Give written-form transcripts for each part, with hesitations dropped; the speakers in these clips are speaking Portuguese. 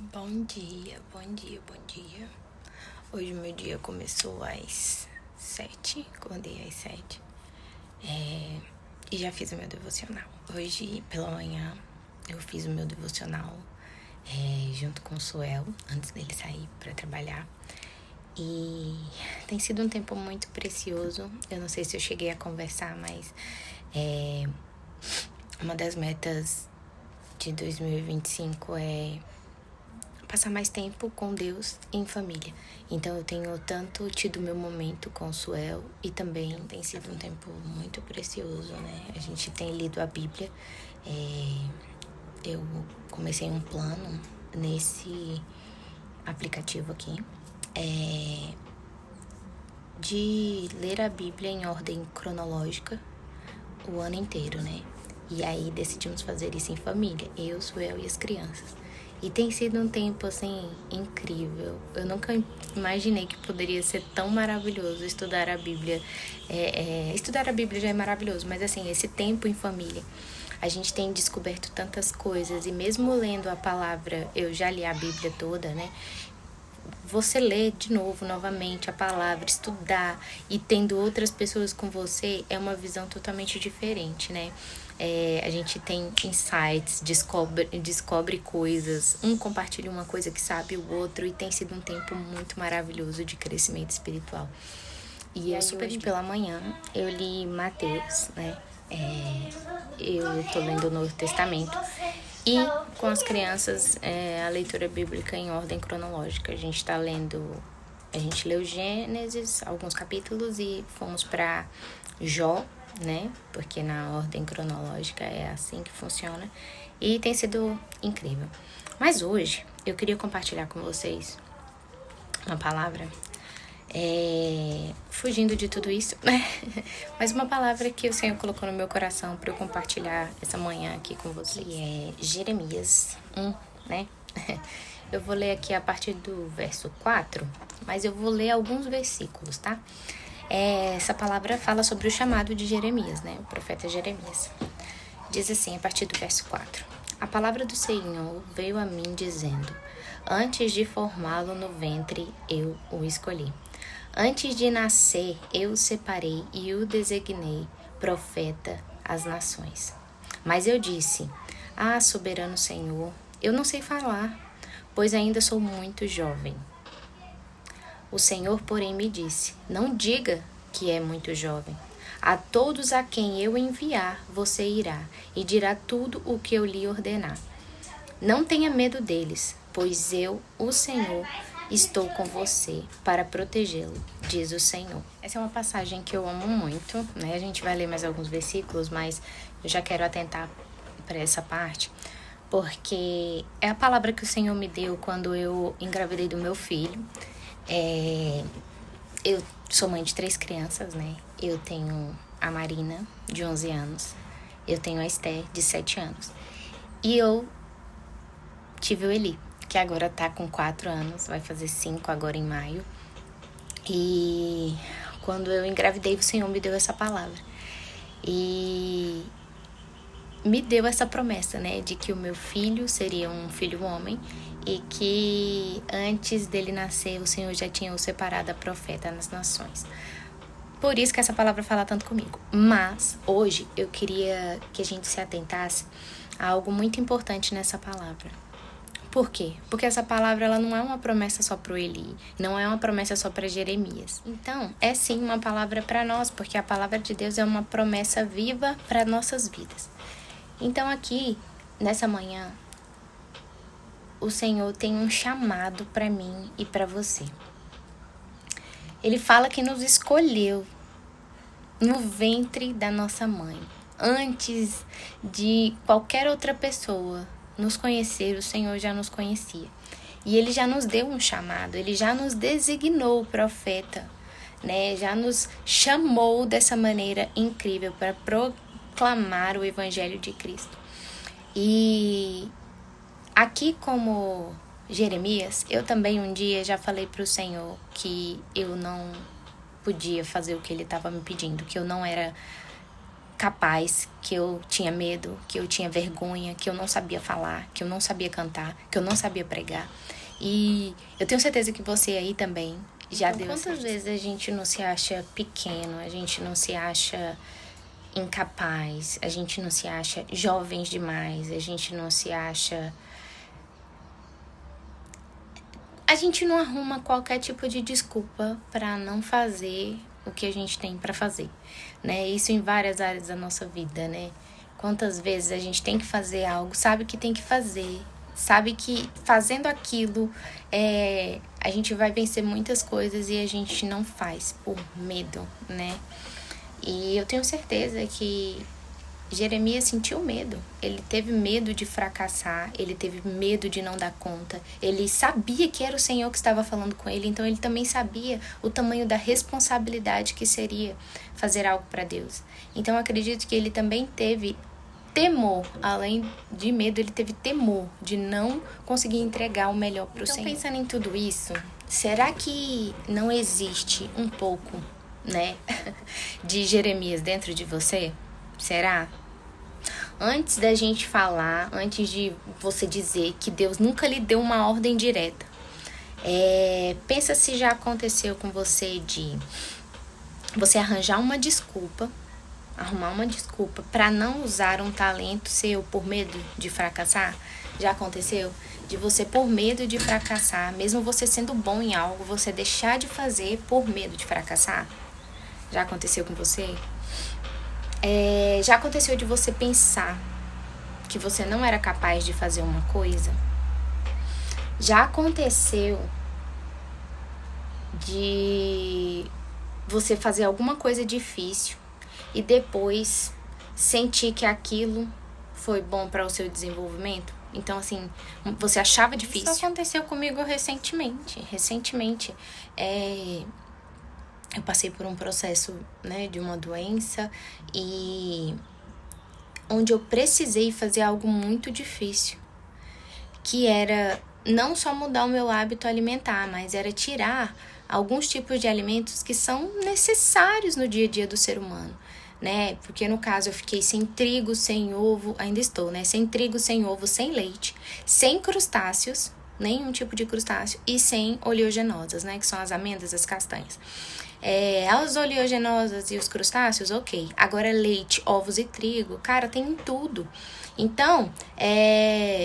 Bom dia, bom dia, bom dia. Hoje meu dia começou às 7, acordei às 7. E já fiz o meu devocional. Hoje pela manhã eu fiz o meu devocional junto com o Suel, antes dele sair para trabalhar. E tem sido um tempo muito precioso. Eu não sei se eu cheguei a conversar, mas uma das metas de 2025 é passar mais tempo com Deus e em família. Então eu tenho tanto tido meu momento com o Suel e também tem sido um tempo muito precioso, né? A gente tem lido a Bíblia. Eu comecei um plano nesse aplicativo aqui de ler a Bíblia em ordem cronológica o ano inteiro, né? E aí decidimos fazer isso em família, eu, Suel e as crianças. E tem sido um tempo, assim, incrível. Eu nunca imaginei que poderia ser tão maravilhoso estudar a Bíblia. Estudar a Bíblia já é maravilhoso, mas, assim, esse tempo em família. A gente tem descoberto tantas coisas. E mesmo lendo a palavra, eu já li a Bíblia toda, né? Você ler de novo, novamente, a palavra, estudar e tendo outras pessoas com você é uma visão totalmente diferente, né? A gente tem insights, descobre coisas, um compartilha uma coisa que sabe o outro e tem sido um tempo muito maravilhoso de crescimento espiritual. E eu super pela manhã, eu li Mateus, né? Eu tô lendo o Novo Testamento. E com as crianças, a leitura bíblica em ordem cronológica. A gente leu Gênesis, alguns capítulos, e fomos para Jó, né? Porque na ordem cronológica é assim que funciona. E tem sido incrível. Mas hoje eu queria compartilhar com vocês uma palavra, fugindo de tudo isso, né? Mas uma palavra que o Senhor colocou no meu coração para eu compartilhar essa manhã aqui com vocês, que é Jeremias 1, né? Eu vou ler aqui a partir do verso 4, mas eu vou ler alguns versículos, tá? Essa palavra fala sobre o chamado de Jeremias, né? O profeta Jeremias. Diz assim, a partir do verso 4. A palavra do Senhor veio a mim dizendo: antes de formá-lo no ventre, eu o escolhi. Antes de nascer, eu o separei e o designei profeta às nações. Mas eu disse: ah, soberano Senhor, eu não sei falar, pois ainda sou muito jovem. O Senhor, porém, me disse: não diga que é muito jovem. A todos a quem eu enviar, você irá e dirá tudo o que eu lhe ordenar. Não tenha medo deles, pois eu, o Senhor, estou com você para protegê-lo, diz o Senhor. Essa é uma passagem que eu amo muito, né? A gente vai ler mais alguns versículos, mas eu já quero atentar para essa parte, porque é a palavra que o Senhor me deu quando eu engravidei do meu filho. Eu sou mãe de 3 crianças, né? Eu tenho a Marina, de 11 anos. Eu tenho a Esther, de 7 anos. E eu tive o Eli, que agora tá com 4 anos, vai fazer 5 agora em maio. E quando eu engravidei, o Senhor me deu essa palavra. E me deu essa promessa, né, de que o meu filho seria um filho homem e que antes dele nascer o Senhor já tinha o separado a profeta nas nações. Por isso que essa palavra fala tanto comigo. Mas hoje eu queria que a gente se atentasse a algo muito importante nessa palavra. Por quê? Porque essa palavra ela não é uma promessa só para o Eli, não é uma promessa só para Jeremias. Então, é sim uma palavra para nós, porque a palavra de Deus é uma promessa viva para nossas vidas. Então aqui, nessa manhã, o Senhor tem um chamado para mim e para você. Ele fala que nos escolheu no ventre da nossa mãe. Antes de qualquer outra pessoa nos conhecer, o Senhor já nos conhecia. E Ele já nos deu um chamado, Ele já nos designou profeta, né? Já nos chamou dessa maneira incrível para proclamar o Evangelho de Cristo. E aqui como Jeremias, eu também um dia já falei para o Senhor que eu não podia fazer o que Ele estava me pedindo, que eu não era capaz, que eu tinha medo, que eu tinha vergonha, que eu não sabia falar, que eu não sabia cantar, que eu não sabia pregar. E eu tenho certeza que você aí também já deu. Quantas vezes a gente não se acha pequeno, a gente não se acha incapaz, a gente não se acha jovens demais, a gente não se acha... A gente não arruma qualquer tipo de desculpa para não fazer o que a gente tem para fazer, né? Isso em várias áreas da nossa vida, né? Quantas vezes a gente tem que fazer algo, sabe que tem que fazer, sabe que fazendo aquilo a gente vai vencer muitas coisas e a gente não faz por medo, né? E eu tenho certeza que Jeremias sentiu medo, ele teve medo de fracassar, ele teve medo de não dar conta, ele sabia que era o Senhor que estava falando com ele, então ele também sabia o tamanho da responsabilidade que seria fazer algo para Deus. Então eu acredito que ele também teve temor, além de medo, ele teve temor de não conseguir entregar o melhor para o Senhor. Então pensando em tudo isso, será que não existe um pouco, né, de Jeremias dentro de você? Será? Antes da gente falar, antes de você dizer que Deus nunca lhe deu uma ordem direta, pensa se já aconteceu com você de você arranjar uma desculpa, arrumar uma desculpa para não usar um talento seu por medo de fracassar? Já aconteceu? De você, por medo de fracassar, mesmo você sendo bom em algo, você deixar de fazer por medo de fracassar? Já aconteceu com você? Já aconteceu de você pensar que você não era capaz de fazer uma coisa? Já aconteceu de você fazer alguma coisa difícil e depois sentir que aquilo foi bom para o seu desenvolvimento? Então, assim, você achava difícil. Isso aconteceu comigo recentemente. Eu passei por um processo, né, de uma doença e onde eu precisei fazer algo muito difícil, que era não só mudar o meu hábito alimentar, mas era tirar alguns tipos de alimentos que são necessários no dia a dia do ser humano, né? Porque no caso eu fiquei sem trigo, sem ovo, ainda estou, né? Sem trigo, sem ovo, sem leite, sem crustáceos, nenhum tipo de crustáceo, e sem oleaginosas, né? Que são as amêndoas, as castanhas. As oleaginosas e os crustáceos, ok. Agora leite, ovos e trigo, cara, tem em tudo. Então,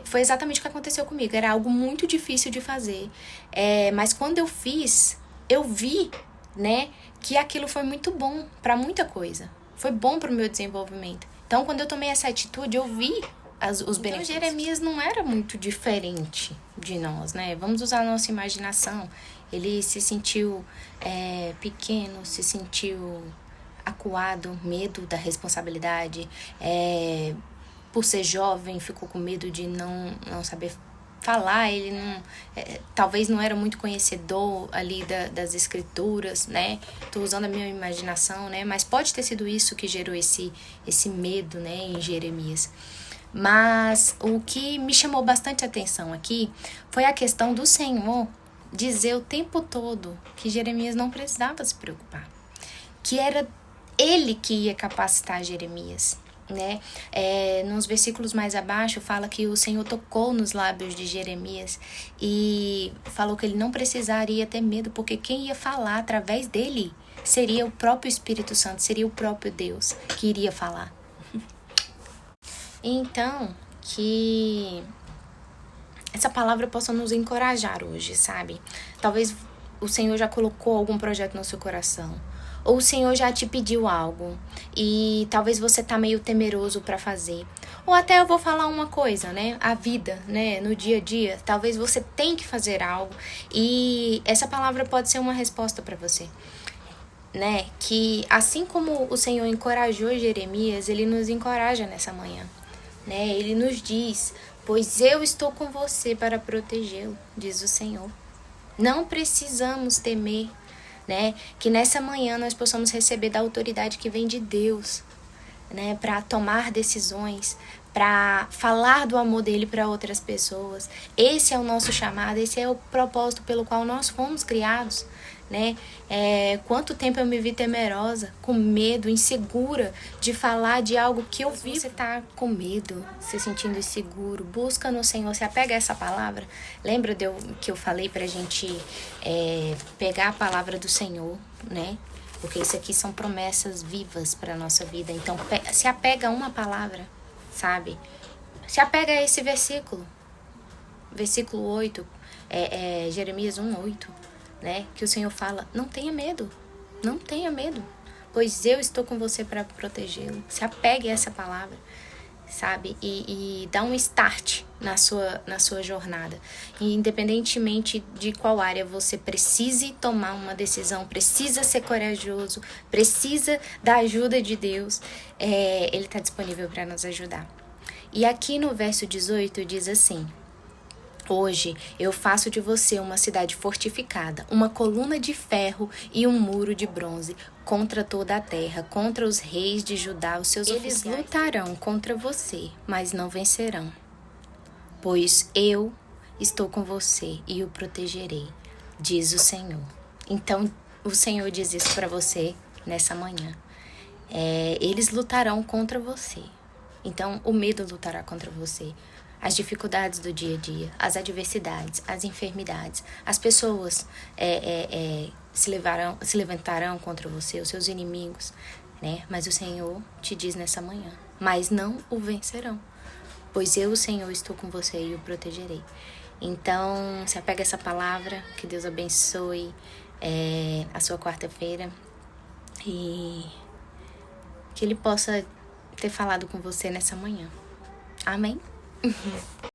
foi exatamente o que aconteceu comigo. Era algo muito difícil de fazer. Mas quando eu fiz, eu vi, né, que aquilo foi muito bom para muita coisa. Foi bom para o meu desenvolvimento. Então, quando eu tomei essa atitude, eu vi os benefícios. Então, Jeremias não era muito diferente de nós, né? Vamos usar a nossa imaginação. Ele se sentiu pequeno, se sentiu acuado, medo da responsabilidade. Por ser jovem, ficou com medo de não saber falar. Ele talvez não era muito conhecedor ali das escrituras, né? Tô usando a minha imaginação, né? Mas pode ter sido isso que gerou esse medo, né, em Jeremias. Mas o que me chamou bastante atenção aqui foi a questão do Senhor dizer o tempo todo que Jeremias não precisava se preocupar, que era ele que ia capacitar Jeremias, né? Nos versículos mais abaixo fala que o Senhor tocou nos lábios de Jeremias e falou que ele não precisaria ter medo, porque quem ia falar através dele seria o próprio Espírito Santo, seria o próprio Deus que iria falar. Então, que essa palavra possa nos encorajar hoje, sabe? Talvez o Senhor já colocou algum projeto no seu coração, ou o Senhor já te pediu algo e talvez você tá meio temeroso para fazer. Ou até eu vou falar uma coisa, né? A vida, né? No dia a dia, talvez você tenha que fazer algo e essa palavra pode ser uma resposta para você, né? Que assim como o Senhor encorajou Jeremias, ele nos encoraja nessa manhã, né? Ele nos diz: pois eu estou com você para protegê-lo, diz o Senhor. Não precisamos temer, né? Que nessa manhã nós possamos receber da autoridade que vem de Deus, né? Para tomar decisões, para falar do amor dele para outras pessoas. Esse é o nosso chamado, esse é o propósito pelo qual nós fomos criados, né? Quanto tempo eu me vi temerosa, com medo, insegura de falar de algo que eu vivo. Você tá com medo, se sentindo inseguro, busca no Senhor, se apega a essa palavra. Lembra que eu falei pra gente pegar a palavra do Senhor, né? Porque isso aqui são promessas vivas para nossa vida. Então, se apega a uma palavra, sabe? Se apega a esse versículo. Versículo 8, Jeremias 1:8, né? Que o Senhor fala, não tenha medo, não tenha medo, pois eu estou com você para protegê-lo. Se apegue a essa palavra, sabe? E dá um start na sua jornada. E independentemente de qual área você precise tomar uma decisão, precisa ser corajoso, precisa da ajuda de Deus, Ele está disponível para nos ajudar. E aqui no verso 18 diz assim: hoje eu faço de você uma cidade fortificada, uma coluna de ferro e um muro de bronze contra toda a terra, contra os reis de Judá, os seus oficiais. Eles lutarão contra você, mas não vencerão, pois eu estou com você e o protegerei, diz o Senhor. Então, o Senhor diz isso para você nessa manhã. Eles lutarão contra você. Então, o medo lutará contra você. As dificuldades do dia a dia, as adversidades, as enfermidades, as pessoas se levantarão contra você, os seus inimigos, né? Mas o Senhor te diz nessa manhã, mas não o vencerão, pois eu, o Senhor, estou com você e o protegerei. Então, se apega a essa palavra, que Deus abençoe a sua quarta-feira e que Ele possa ter falado com você nessa manhã. Amém?